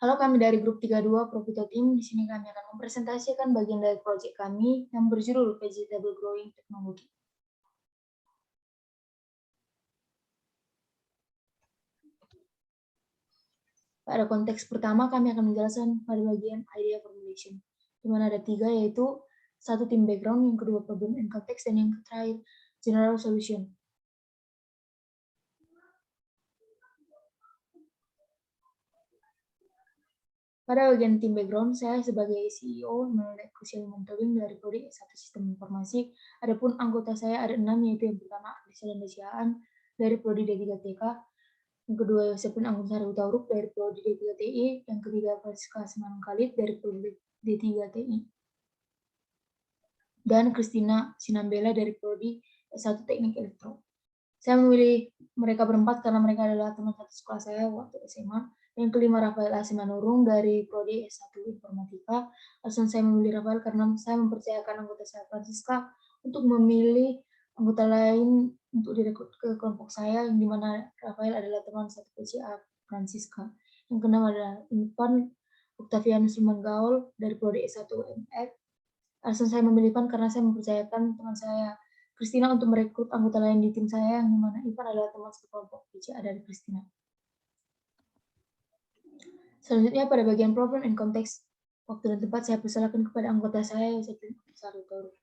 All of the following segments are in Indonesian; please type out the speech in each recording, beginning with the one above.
Halo, kami dari grup 32 Profito Team. Di sini kami akan mempresentasikan bagian dari proyek kami yang berjudul Vegetable Growing Technology. Pada konteks pertama, kami akan menjelaskan pada bagian idea formulation, di mana ada 3, yaitu 1 team background, yang kedua problem and context, dan yang terakhir general solution. Pada bagian tim background, saya sebagai CEO menilai crucial monitoring dari prodi satu sistem informasi. Adapun anggota saya ada 6, yaitu yang pertama Desalan Desiaan dari prodi D3TK, yang kedua Yosepin Anggun Utauruk dari prodi D3TI, yang ketiga Francisca Semanung Khalid dari prodi D3TI, dan Christina Sinambela dari prodi S1 Teknik Elektro. Saya memilih mereka berempat karena mereka adalah teman satu sekolah saya waktu SMA. Yang kelima, Rafael Asimanurung dari Prodi S1 Informatika. Alasan saya memilih Rafael karena saya mempercayakan anggota saya Francisca untuk memilih anggota lain untuk direkrut ke kelompok saya, yang dimana Rafael adalah teman satu PCA Francisca. Yang keenam adalah Irfan Octavianus Lumanggaol dari Prodi S1 UMF. Alasan saya memilih Irfan karena saya mempercayakan teman saya Christina untuk merekrut anggota lain di tim saya, yang dimana Ivan adalah teman sekelompok PCA dari Christina. Selanjutnya pada bagian problem and context, waktu dan tempat saya persilakan kepada anggota saya, Yosepin Utauruk.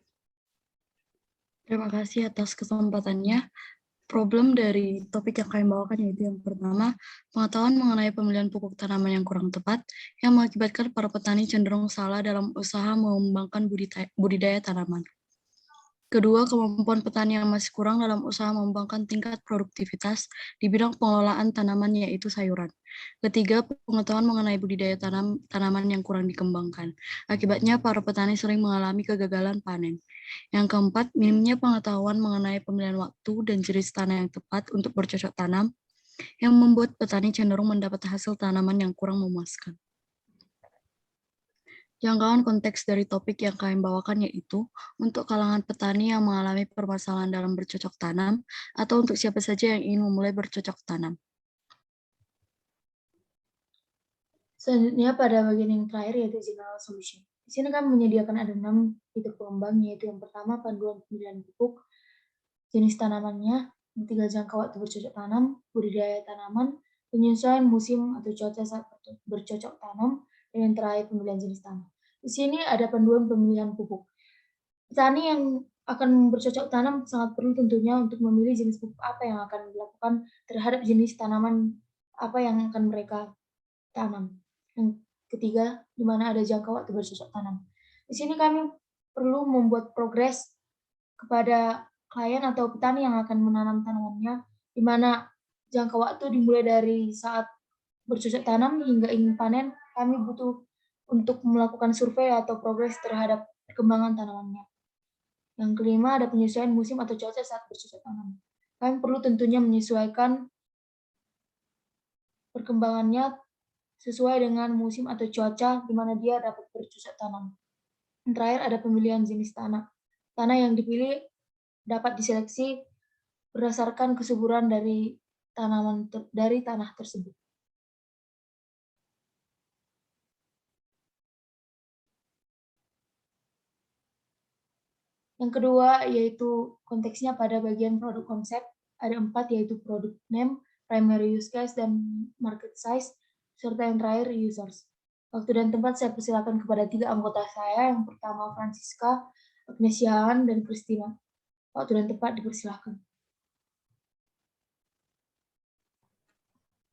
Terima kasih atas kesempatannya. Problem dari topik yang kami bawakan yaitu yang pertama, pengetahuan mengenai pemilihan pupuk tanaman yang kurang tepat yang mengakibatkan para petani cenderung salah dalam usaha mengembangkan budidaya tanaman. Kedua, kemampuan petani yang masih kurang dalam usaha mengembangkan tingkat produktivitas di bidang pengelolaan tanaman, yaitu sayuran. Ketiga, pengetahuan mengenai budidaya tanaman yang kurang dikembangkan. Akibatnya, para petani sering mengalami kegagalan panen. Yang keempat, minimnya pengetahuan mengenai pemilihan waktu dan jenis tanah yang tepat untuk bercocok tanam, yang membuat petani cenderung mendapat hasil tanaman yang kurang memuaskan. Jangkauan konteks dari topik yang kami bawakan yaitu untuk kalangan petani yang mengalami permasalahan dalam bercocok tanam atau untuk siapa saja yang ingin memulai bercocok tanam. Selanjutnya pada bagian yang terakhir yaitu general solution. Di sini kami menyediakan ada 6 fitur pengembang, yaitu yang pertama panduan pemilihan pupuk, jenis tanamannya, yang ketiga jangka waktu bercocok tanam, budidaya tanaman, penyesuaian musim atau cuaca saat bercocok tanam, dan yang terakhir pemilihan jenis tanah. Di sini ada panduan pemilihan pupuk. Petani yang akan bercocok tanam sangat perlu tentunya untuk memilih jenis pupuk apa yang akan dilakukan terhadap jenis tanaman apa yang akan mereka tanam. Yang ketiga, di mana ada jangka waktu bercocok tanam. Di sini kami perlu membuat progres kepada klien atau petani yang akan menanam tanamannya, di mana jangka waktu dimulai dari saat bercocok tanam hingga ingin panen. Kami butuh untuk melakukan survei atau progres terhadap perkembangan tanamannya. Yang kelima, ada penyesuaian musim atau cuaca saat bercocok tanam. Kami perlu tentunya menyesuaikan perkembangannya sesuai dengan musim atau cuaca di mana dia dapat bercocok tanam. Yang terakhir, ada pemilihan jenis tanah. Tanah yang dipilih dapat diseleksi berdasarkan kesuburan dari tanah tersebut. Yang kedua yaitu konteksnya pada bagian produk konsep, ada 4, yaitu product name, primary use case, dan market size, serta yang terakhir users. Waktu dan tempat saya persilakan kepada 3 anggota saya, yang pertama Francisca, Agnesiaan, dan Christina. Waktu dan tempat dipersilakan.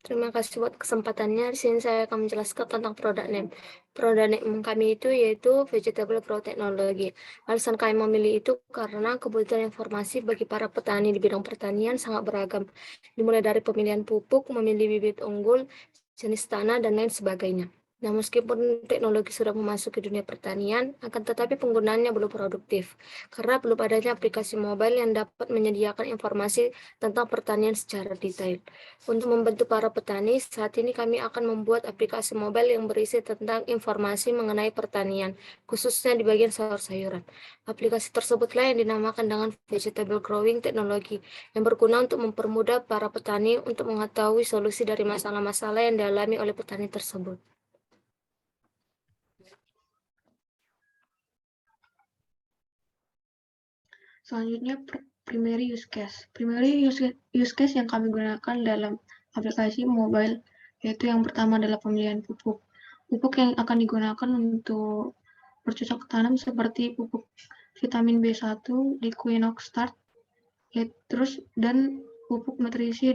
Terima kasih buat kesempatannya. Di sini saya akan menjelaskan tentang product name. Product name kami itu yaitu Vegetable Grow Technology. Alasan kami memilih itu karena kebutuhan informasi bagi para petani di bidang pertanian sangat beragam. Dimulai dari pemilihan pupuk, memilih bibit unggul, jenis tanah, dan lain sebagainya. Nah, meskipun teknologi sudah memasuki dunia pertanian, akan tetapi penggunaannya belum produktif, karena belum adanya aplikasi mobile yang dapat menyediakan informasi tentang pertanian secara detail. Untuk membantu para petani, saat ini kami akan membuat aplikasi mobile yang berisi tentang informasi mengenai pertanian, khususnya di bagian sayur-sayuran. Aplikasi tersebutlah yang dinamakan dengan Vegetable Growing Technology, yang berguna untuk mempermudah para petani untuk mengetahui solusi dari masalah-masalah yang dialami oleh petani tersebut. Selanjutnya primary use case. Primary use case yang kami gunakan dalam aplikasi mobile yaitu yang pertama adalah pemilihan pupuk. Pupuk yang akan digunakan untuk bercocok tanam seperti pupuk vitamin B1 di Quinox Start, terus dan pupuk nutrisi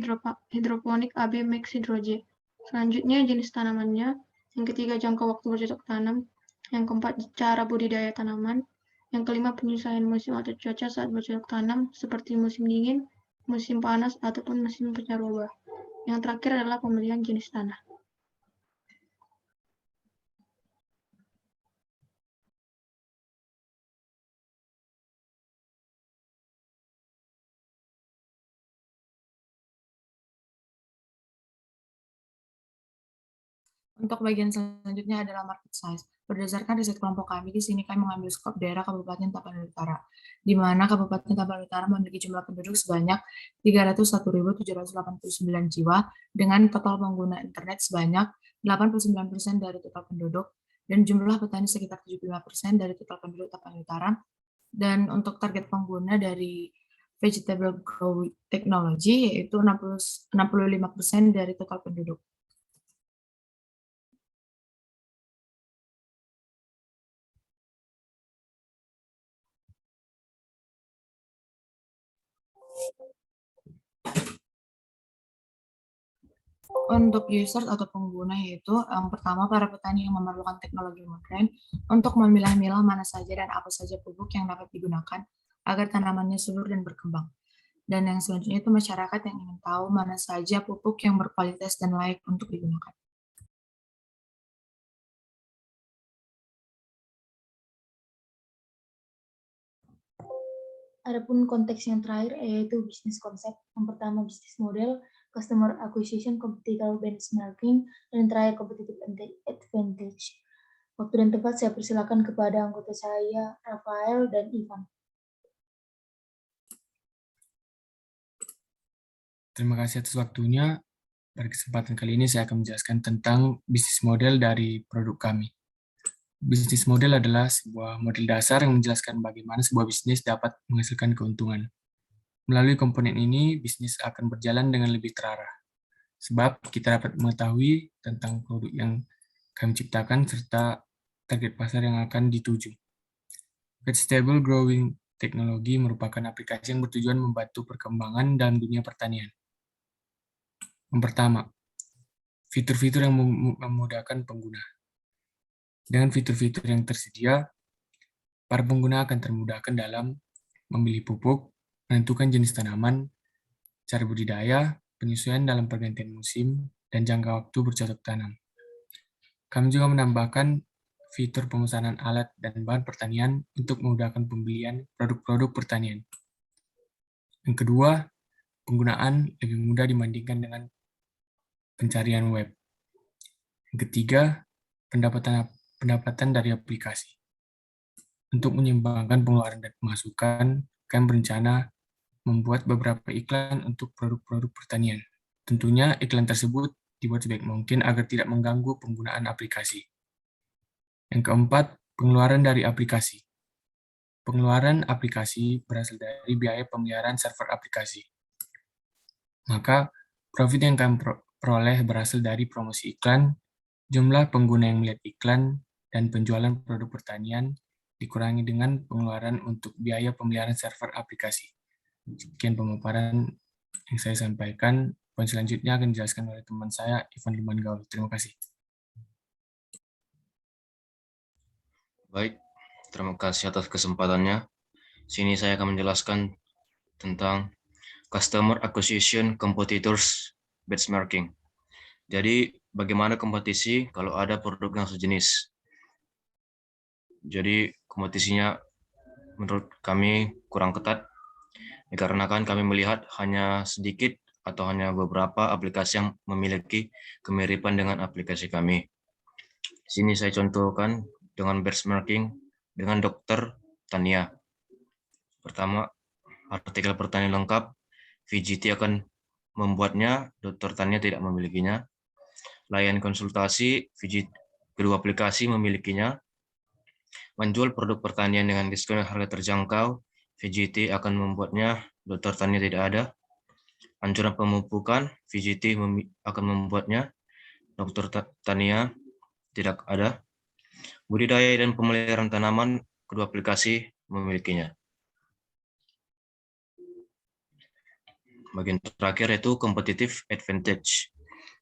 hidroponik AB Max Hydrogen. Selanjutnya jenis tanamannya. Yang ketiga jangka waktu bercocok tanam. Yang keempat cara budidaya tanaman. Yang kelima penyesuaian musim atau cuaca saat bercocok tanam seperti musim dingin, musim panas ataupun musim pancaroba. Yang terakhir adalah pemilihan jenis tanah. Untuk bagian selanjutnya adalah market size. Berdasarkan riset kelompok kami, di sini kami mengambil skop daerah Kabupaten Tapanuli Utara, di mana Kabupaten Tapanuli Utara memiliki jumlah penduduk sebanyak 301.789 jiwa, dengan total pengguna internet sebanyak 89% dari total penduduk, dan jumlah petani sekitar 75% dari total penduduk Tapanuli Utara. Dan untuk target pengguna dari Vegetable Growing Technology yaitu 65% dari total penduduk. Untuk users atau pengguna yaitu yang pertama para petani yang memerlukan teknologi modern untuk memilah-milah mana saja dan apa saja pupuk yang dapat digunakan agar tanamannya subur dan berkembang. Dan yang selanjutnya itu masyarakat yang ingin tahu mana saja pupuk yang berkualitas dan layak untuk digunakan. Adapun konteks yang terakhir yaitu bisnis konsep. Yang pertama bisnis model, customer acquisition, competitor benchmarking, dan terakhir competitive advantage. Waktu dan tempat saya persilakan kepada anggota saya, Rafael dan Ivan. Terima kasih atas waktunya. Pada kesempatan kali ini saya akan menjelaskan tentang bisnis model dari produk kami. Bisnis model adalah sebuah model dasar yang menjelaskan bagaimana sebuah bisnis dapat menghasilkan keuntungan. Melalui komponen ini, bisnis akan berjalan dengan lebih terarah. Sebab kita dapat mengetahui tentang produk yang kami ciptakan serta target pasar yang akan dituju. Vegetable Growing Technology merupakan aplikasi yang bertujuan membantu perkembangan dalam dunia pertanian. Yang pertama, fitur-fitur yang memudahkan pengguna. Dengan fitur-fitur yang tersedia, para pengguna akan termudahkan dalam memilih pupuk, menentukan jenis tanaman, cara budidaya, penyesuaian dalam pergantian musim, dan jangka waktu bercocok tanam. Kami juga menambahkan fitur pemesanan alat dan bahan pertanian untuk memudahkan pembelian produk-produk pertanian. Yang kedua, penggunaan lebih mudah dibandingkan dengan pencarian web. Yang ketiga, pendapatan dari aplikasi. Untuk menyeimbangkan pengeluaran dan pemasukan, kami berencana membuat beberapa iklan untuk produk-produk pertanian. Tentunya iklan tersebut dibuat sebaik mungkin agar tidak mengganggu penggunaan aplikasi. Yang keempat, pengeluaran dari aplikasi. Pengeluaran aplikasi berasal dari biaya pemeliharaan server aplikasi. Maka, profit yang kami peroleh berasal dari promosi iklan, jumlah pengguna yang melihat iklan, dan penjualan produk pertanian dikurangi dengan pengeluaran untuk biaya pemeliharaan server aplikasi. Sekian pemaparan yang saya sampaikan. Poin selanjutnya akan dijelaskan oleh teman saya, Ivan Limangaul. Terima kasih. Baik, terima kasih atas kesempatannya. Sini saya akan menjelaskan tentang Customer Acquisition Competitors Benchmarking. Jadi, bagaimana kompetisi kalau ada produk yang sejenis? Jadi, kompetisinya menurut kami kurang ketat, dikarenakan kami melihat hanya sedikit atau hanya beberapa aplikasi yang memiliki kemiripan dengan aplikasi kami. Sini saya contohkan dengan benchmarking dengan Dr. Tania. Pertama, artikel pertanian lengkap, VGT akan membuatnya, Dr. Tania tidak memilikinya. Layanan konsultasi, kedua aplikasi memilikinya. Menjual produk pertanian dengan diskon harga terjangkau, VGT akan membuatnya dokter tani tidak ada. Anjuran pemupukan, VGT akan membuatnya dokter tania tidak ada. Budidaya dan pemeliharaan tanaman, kedua aplikasi memilikinya. Bagian terakhir yaitu competitive advantage.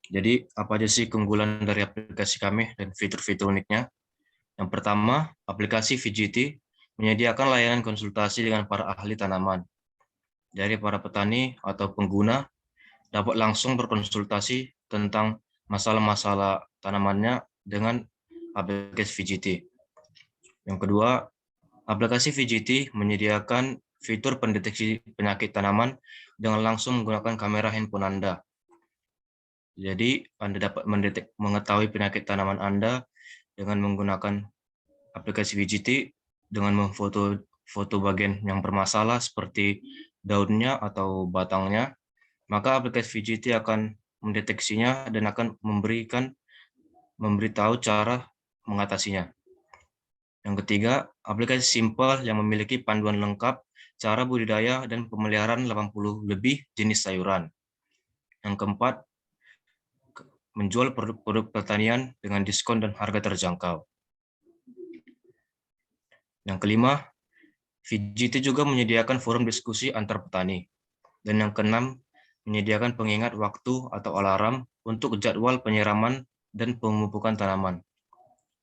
Jadi apa aja sih keunggulan dari aplikasi kami dan fitur-fitur uniknya? Yang pertama, aplikasi VGT menyediakan layanan konsultasi dengan para ahli tanaman. Dari para petani atau pengguna dapat langsung berkonsultasi tentang masalah-masalah tanamannya dengan aplikasi VGT. Yang kedua, aplikasi VGT menyediakan fitur pendeteksi penyakit tanaman dengan langsung menggunakan kamera handphone Anda. Jadi, Anda dapat mengetahui penyakit tanaman Anda dengan menggunakan aplikasi VGT dengan memfoto bagian yang bermasalah seperti daunnya atau batangnya, maka aplikasi VGT akan mendeteksinya dan akan memberitahu cara mengatasinya. Yang ketiga, aplikasi simple yang memiliki panduan lengkap cara budidaya dan pemeliharaan 80 lebih jenis sayuran. Yang keempat, menjual produk-produk pertanian dengan diskon dan harga terjangkau. Yang kelima, VGT juga menyediakan forum diskusi antar petani. Dan yang keenam, menyediakan pengingat waktu atau alarm untuk jadwal penyiraman dan pemupukan tanaman.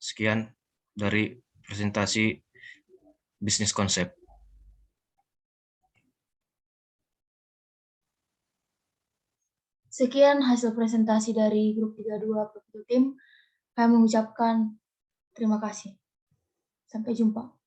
Sekian dari presentasi bisnis konsep. Sekian hasil presentasi dari grup 32 Profitu Tim. Kami mengucapkan terima kasih. Sampai jumpa.